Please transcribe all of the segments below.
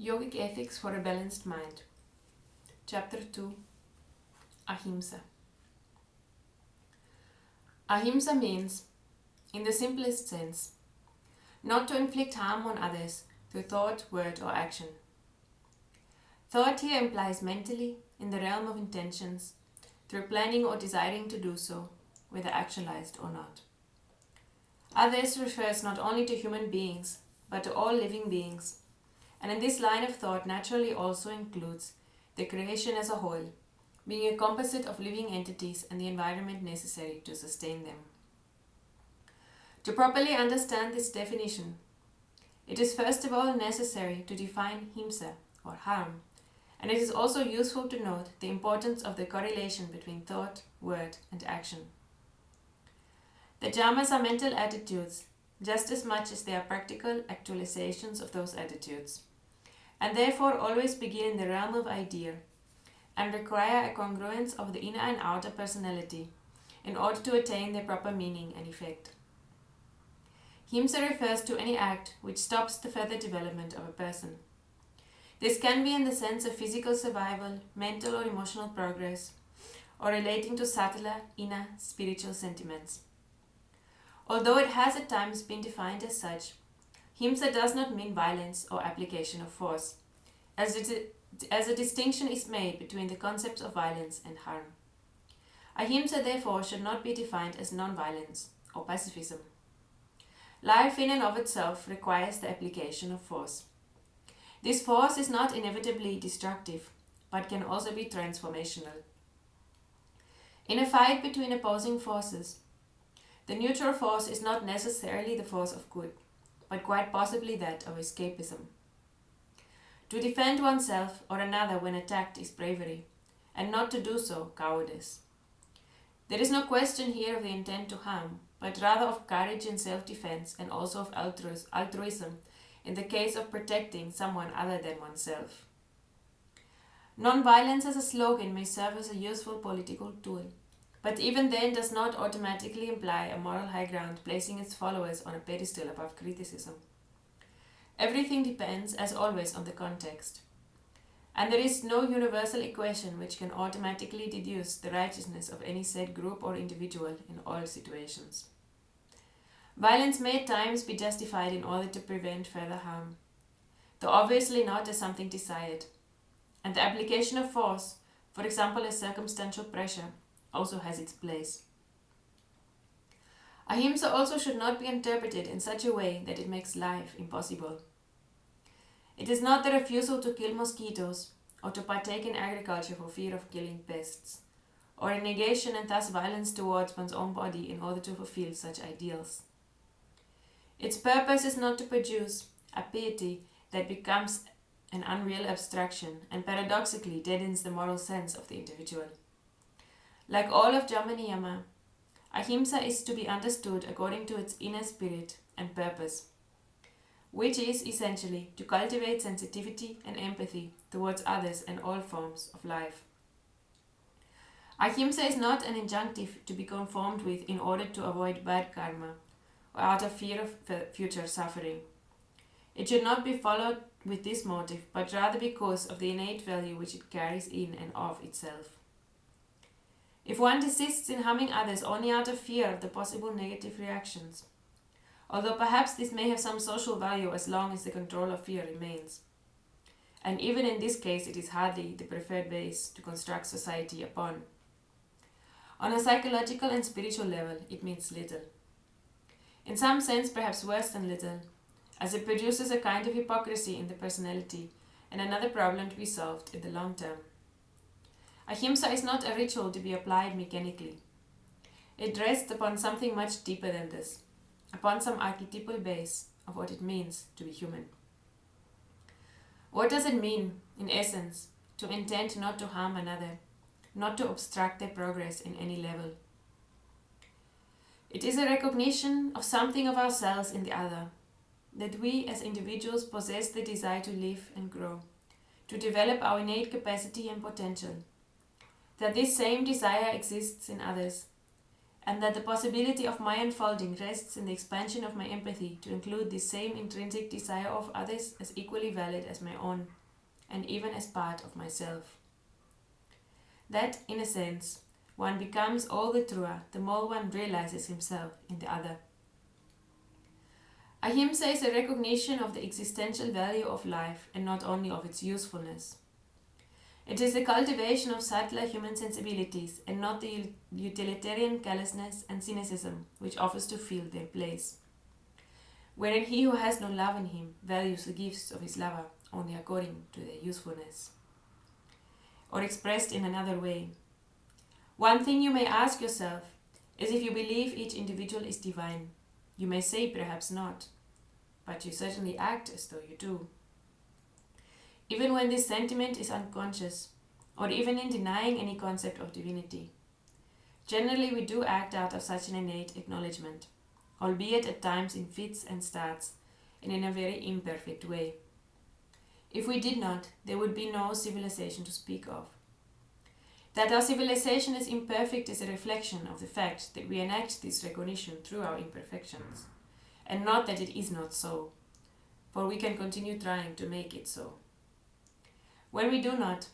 Yogic Ethics for a Balanced Mind. Chapter 2. Ahimsa. Ahimsa means, in the simplest sense, not to inflict harm on others through thought, word, or action. Thought here implies mentally, in the realm of intentions, through planning or desiring to do so, whether actualized or not. Others refers not only to human beings, but to all living beings, and in this line of thought naturally also includes the creation as a whole, being a composite of living entities and the environment necessary to sustain them. To properly understand this definition, it is first of all necessary to define himsa, or harm, and it is also useful to note the importance of the correlation between thought, word, and action. The Yamas are mental attitudes just as much as they are practical actualizations of those attitudes, and therefore always begin in the realm of idea and require a congruence of the inner and outer personality in order to attain their proper meaning and effect. Himsa refers to any act which stops the further development of a person. This can be in the sense of physical survival, mental or emotional progress, or relating to subtler, inner, spiritual sentiments. Although it has at times been defined as such, himsa does not mean violence or application of force, as a distinction is made between the concepts of violence and harm. Ahimsa therefore should not be defined as non-violence or pacifism. Life in and of itself requires the application of force. This force is not inevitably destructive, but can also be transformational. In a fight between opposing forces, the neutral force is not necessarily the force of good, but quite possibly that of escapism. To defend oneself or another when attacked is bravery, and not to do so cowardice. There is no question here of the intent to harm, but rather of courage in self-defense and also of altruism in the case of protecting someone other than oneself. Non-violence as a slogan may serve as a useful political tool, but even then does not automatically imply a moral high ground placing its followers on a pedestal above criticism. Everything depends, as always, on the context. And there is no universal equation which can automatically deduce the righteousness of any said group or individual in all situations. Violence may at times be justified in order to prevent further harm, though obviously not as something desired, and the application of force, for example as circumstantial pressure, also has its place. Ahimsa also should not be interpreted in such a way that it makes life impossible. It is not the refusal to kill mosquitoes or to partake in agriculture for fear of killing pests, or a negation and thus violence towards one's own body in order to fulfill such ideals. Its purpose is not to produce a piety that becomes an unreal abstraction and paradoxically deadens the moral sense of the individual. Like all of Yama Niyama, Ahimsa is to be understood according to its inner spirit and purpose, which is essentially to cultivate sensitivity and empathy towards others and all forms of life. Ahimsa is not an injunctive to be conformed with in order to avoid bad karma or out of fear of future suffering. It should not be followed with this motive, but rather because of the innate value which it carries in and of itself. If one desists in harming others only out of fear of the possible negative reactions, although perhaps this may have some social value as long as the control of fear remains, and even in this case it is hardly the preferred base to construct society upon. On a psychological and spiritual level, it means little. In some sense, perhaps worse than little, as it produces a kind of hypocrisy in the personality and another problem to be solved in the long term. Ahimsa is not a ritual to be applied mechanically. It rests upon something much deeper than this, upon some archetypal base of what it means to be human. What does it mean, in essence, to intend not to harm another, not to obstruct their progress in any level? It is a recognition of something of ourselves in the other, that we as individuals possess the desire to live and grow, to develop our innate capacity and potential, that this same desire exists in others, and that the possibility of my unfolding rests in the expansion of my empathy to include the same intrinsic desire of others as equally valid as my own, and even as part of myself. That, in a sense, one becomes all the truer the more one realizes himself in the other. Ahimsa is a recognition of the existential value of life and not only of its usefulness. It is the cultivation of subtler human sensibilities and not the utilitarian callousness and cynicism which offers to fill their place, wherein he who has no love in him values the gifts of his lover only according to their usefulness. Or expressed in another way, one thing you may ask yourself is if you believe each individual is divine. You may say perhaps not, but you certainly act as though you do. Even when this sentiment is unconscious, or even in denying any concept of divinity. Generally we do act out of such an innate acknowledgement, albeit at times in fits and starts, and in a very imperfect way. If we did not, there would be no civilization to speak of. That our civilization is imperfect is a reflection of the fact that we enact this recognition through our imperfections, and not that it is not so, for we can continue trying to make it so. When we do not,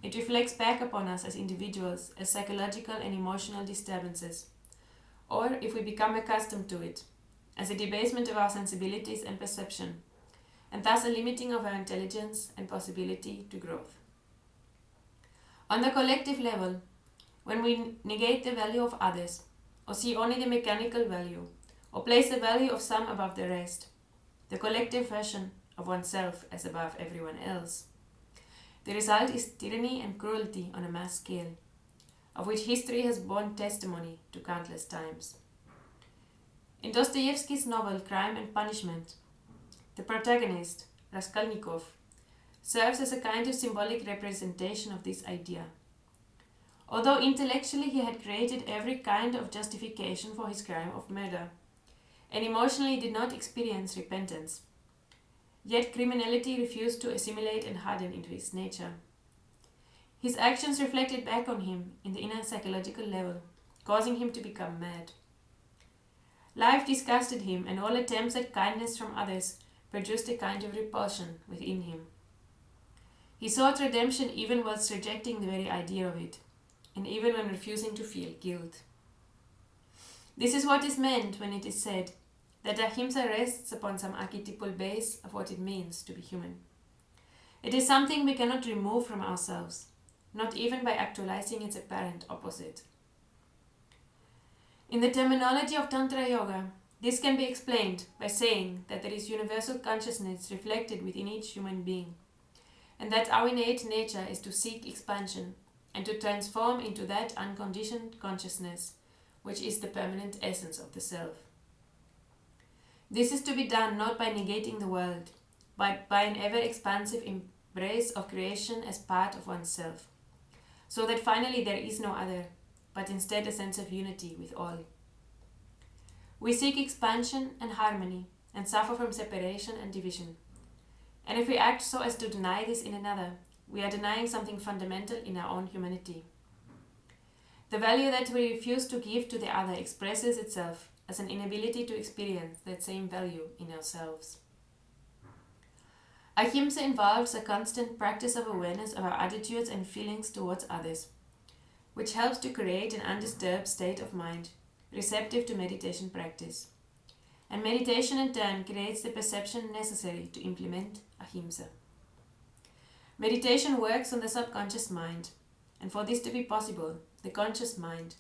it reflects back upon us as individuals as psychological and emotional disturbances, or if we become accustomed to it, as a debasement of our sensibilities and perception, and thus a limiting of our intelligence and possibility to growth. On the collective level, when we negate the value of others, or see only the mechanical value, or place the value of some above the rest, the collective version of oneself as above everyone else, the result is tyranny and cruelty on a mass scale, of which history has borne testimony to countless times. In Dostoevsky's novel Crime and Punishment, the protagonist, Raskolnikov, serves as a kind of symbolic representation of this idea. Although intellectually he had created every kind of justification for his crime of murder, and emotionally did not experience repentance, yet criminality refused to assimilate and harden into his nature. His actions reflected back on him in the inner psychological level, causing him to become mad. Life disgusted him, and all attempts at kindness from others produced a kind of repulsion within him. He sought redemption even whilst rejecting the very idea of it, and even when refusing to feel guilt. This is what is meant when it is said that Ahimsa rests upon some archetypal base of what it means to be human. It is something we cannot remove from ourselves, not even by actualizing its apparent opposite. In the terminology of Tantra Yoga, this can be explained by saying that there is universal consciousness reflected within each human being, and that our innate nature is to seek expansion and to transform into that unconditioned consciousness, which is the permanent essence of the self. This is to be done not by negating the world, but by an ever-expansive embrace of creation as part of oneself, so that finally there is no other, but instead a sense of unity with all. We seek expansion and harmony, and suffer from separation and division. And if we act so as to deny this in another, we are denying something fundamental in our own humanity. The value that we refuse to give to the other expresses itself as an inability to experience that same value in ourselves. Ahimsa involves a constant practice of awareness of our attitudes and feelings towards others, which helps to create an undisturbed state of mind, receptive to meditation practice. And meditation in turn creates the perception necessary to implement Ahimsa. Meditation works on the subconscious mind, and for this to be possible, the conscious mind,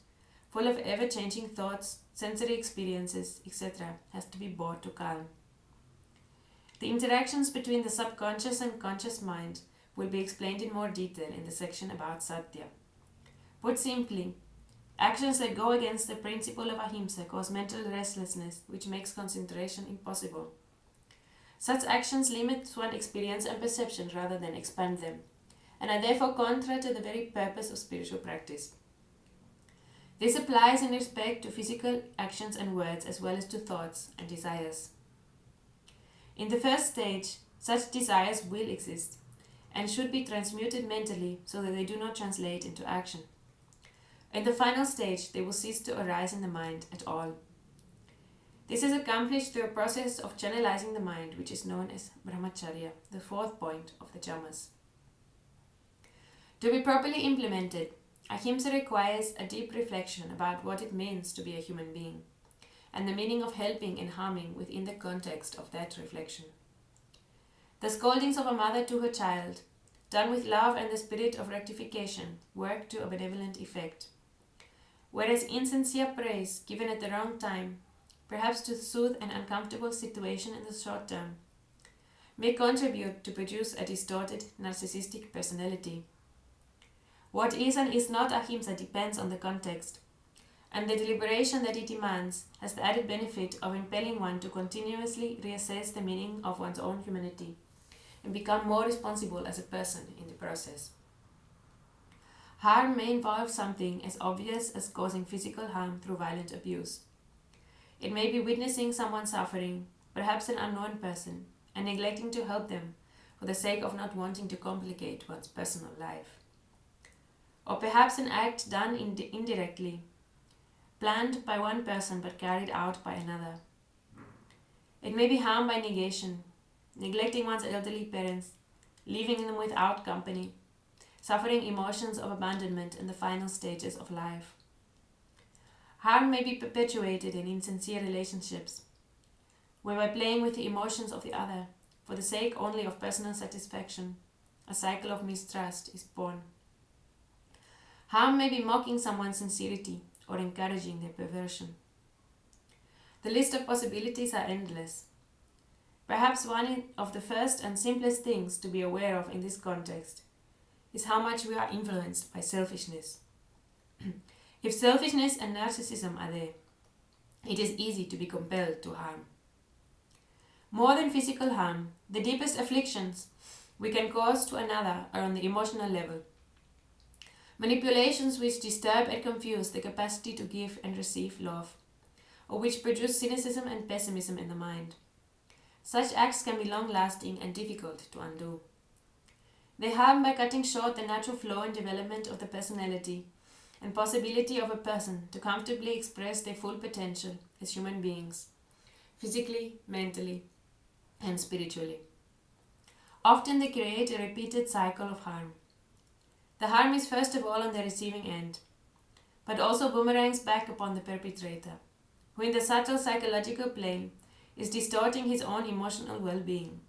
full of ever-changing thoughts, sensory experiences, etc., has to be brought to calm. The interactions between the subconscious and conscious mind will be explained in more detail in the section about Satya. Put simply, actions that go against the principle of Ahimsa cause mental restlessness, which makes concentration impossible. Such actions limit one's experience and perception rather than expand them, and are therefore contrary to the very purpose of spiritual practice. This applies in respect to physical actions and words as well as to thoughts and desires. In the first stage, such desires will exist and should be transmuted mentally so that they do not translate into action. In the final stage, they will cease to arise in the mind at all. This is accomplished through a process of channelizing the mind, which is known as brahmacharya, the fourth point of the Yamas. To be properly implemented, Ahimsa requires a deep reflection about what it means to be a human being, and the meaning of helping and harming within the context of that reflection. The scoldings of a mother to her child, done with love and the spirit of rectification, work to a benevolent effect, whereas insincere praise given at the wrong time, perhaps to soothe an uncomfortable situation in the short term, may contribute to produce a distorted narcissistic personality. What is and is not Ahimsa depends on the context, and the deliberation that it demands has the added benefit of impelling one to continuously reassess the meaning of one's own humanity and become more responsible as a person in the process. Harm may involve something as obvious as causing physical harm through violent abuse. It may be witnessing someone suffering, perhaps an unknown person, and neglecting to help them for the sake of not wanting to complicate one's personal life. Or perhaps an act done indirectly, planned by one person but carried out by another. It may be harm by negation, neglecting one's elderly parents, leaving them without company, suffering emotions of abandonment in the final stages of life. Harm may be perpetuated in insincere relationships, whereby playing with the emotions of the other for the sake only of personal satisfaction, a cycle of mistrust is born. Harm may be mocking someone's sincerity or encouraging their perversion. The list of possibilities are endless. Perhaps one of the first and simplest things to be aware of in this context is how much we are influenced by selfishness. If selfishness and narcissism are there, it is easy to be compelled to harm. More than physical harm, the deepest afflictions we can cause to another are on the emotional level. Manipulations which disturb and confuse the capacity to give and receive love, or which produce cynicism and pessimism in the mind. Such acts can be long-lasting and difficult to undo. They harm by cutting short the natural flow and development of the personality and possibility of a person to comfortably express their full potential as human beings, physically, mentally, and spiritually. Often they create a repeated cycle of harm. The harm is first of all on the receiving end, but also boomerangs back upon the perpetrator, who in the subtle psychological plane is distorting his own emotional well-being.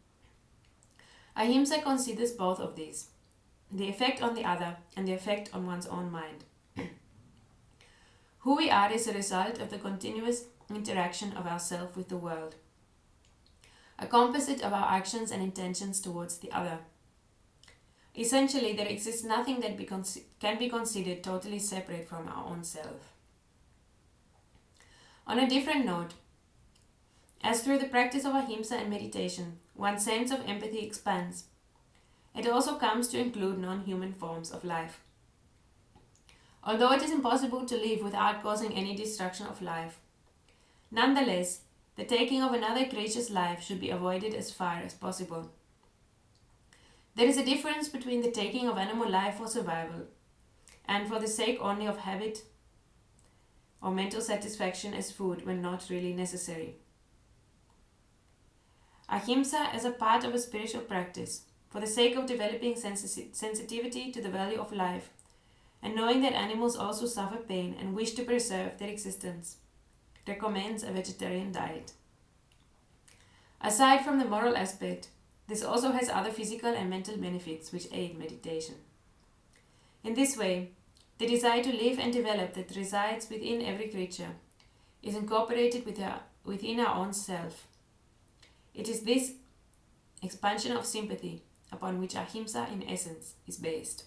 Ahimsa considers both of these, the effect on the other and the effect on one's own mind. Who we are is a result of the continuous interaction of ourself with the world, a composite of our actions and intentions towards the other. Essentially, there exists nothing that can be considered totally separate from our own self. On a different note, as through the practice of Ahimsa and meditation, one's sense of empathy expands, it also comes to include non-human forms of life. Although it is impossible to live without causing any destruction of life, nonetheless, the taking of another creature's life should be avoided as far as possible. There is a difference between the taking of animal life for survival and for the sake only of habit or mental satisfaction as food when not really necessary. Ahimsa as a part of a spiritual practice, for the sake of developing sensitivity to the value of life and knowing that animals also suffer pain and wish to preserve their existence, recommends a vegetarian diet. Aside from the moral aspect, this also has other physical and mental benefits which aid meditation. In this way, the desire to live and develop that resides within every creature is incorporated within our own self. It is this expansion of sympathy upon which Ahimsa in essence is based.